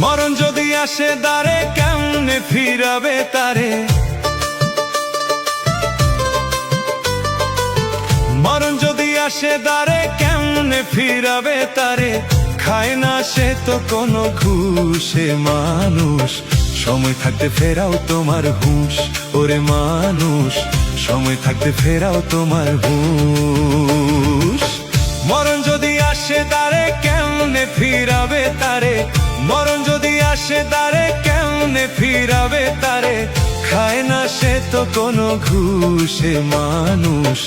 মরণ যদি আসে দ্বারে কেমনে ফিরাবে তারে, মরণ যদি আসে দ্বারে কেমনে ফিরাবে তারে, খায় না সে তো কোনো ঘুষে মানুষ, সময় থাকতে ফেরাও তোমার হুঁশ, ওরে মানুষ সময় থাকতে ফেরাও তোমার হুঁশ। মরণ যদি আসে দ্বারে কেমনে ফিরাবে তারে, মরণ যদি আসে দ্বারে কেমনে ফিরাবে তারে, খায় না সে তো কোনো ঘুষে মানুষ,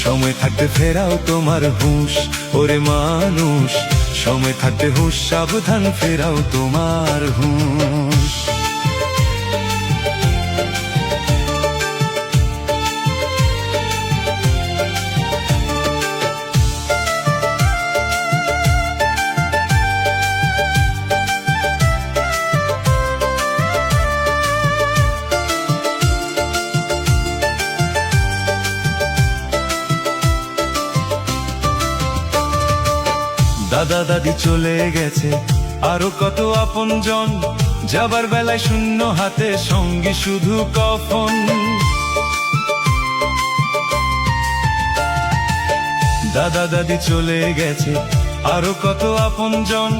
সময় থাকতে ফেরাও তোমার হুঁশ, ওরে মানুষ সময় থাকতে হুঁশ, সাবধান ফেরাও তোমার হুঁশ। দাদা দাদি চলে গেছে, আরো কত আপনজন, যাবার বেলায় শূন্য হাতে সঙ্গী শুধু কফন। দাদা দাদি চলে গেছে, আরো কত আপনজন,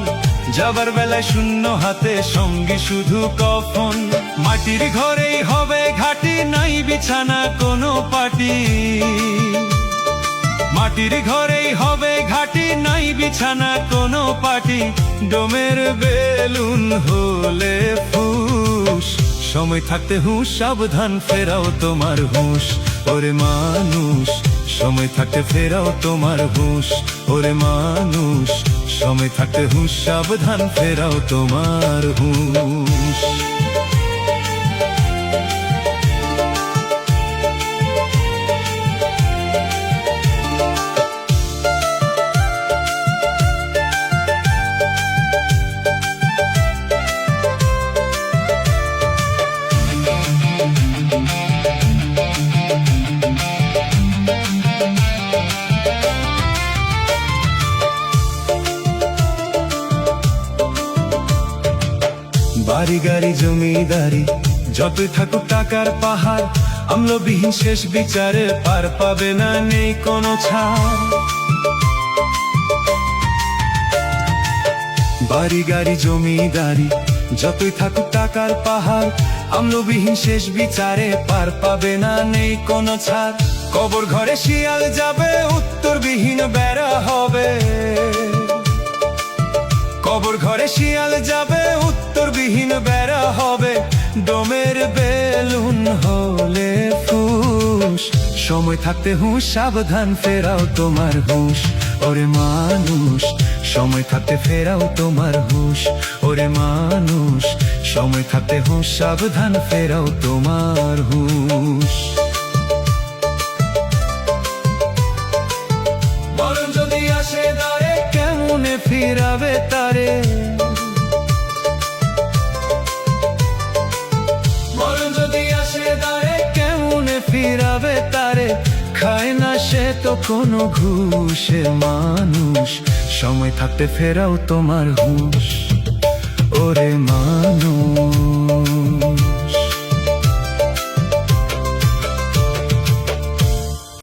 যাবার বেলায় শূন্য হাতে সঙ্গী শুধু কফন। মাটির ঘরেই হবে ঘাটি, নাই বিছানা কোনো পাটি, মাটির ঘরেই হবে ঘাটি, নাই বিছানা কোনো পাটি, ডোমের বেলুন হলে ফুস, সময় থাকতে হুঁশ, সাবধান ফেরাও তোমার হুঁশ, ওরে মানুষ সময় থাকতে ফেরাও তোমার হুঁশ, ওরে মানুষ সময় থাকতে হুঁশ, সাবধান ফেরাও তোমার হুঁশ। বাড়ি গাড়ি জমিদারি যতই থাকুক টাকার পাহাড়, আমলবিহীন শেষ বিচারে পার পাবে না, নেই কোনো ছাড়। বাড়ি গাড়ি জমিদারি যতই থাকুক টাকার পাহাড়, আমলবিহীন শেষ বিচারে পার পাবে না, নেই কোনো ছাড়। কবর ঘরে শিয়াল যাবে, উত্তরবিহীন বেড়া হবে, কবর ঘরে শিয়াল যাবে, উত্তরবিহীন বেড়া হবে, ডোমের বেলুন হলে ফুস, সময় থাকতে হুঁশ, সাবধান ফেরাও তোমার হুঁশ, ওরে মানুষ সময় থাকতে ফেরাও তোমার হুঁশ, ওরে মানুষ সময় থাকতে হুঁশ, সাবধান ফেরাও তোমার হুঁশ। মরণ যদি আসে দ্বারে কেমনে ফিরাবে তারে, মরণ যদি আসে দ্বারে কেমনে ফিরাবে তারে, খায় না সে তো কোনো ঘুষে মানুষ, সময় থাকতে ফেরাও তোমার হুঁশ, ওরে মা।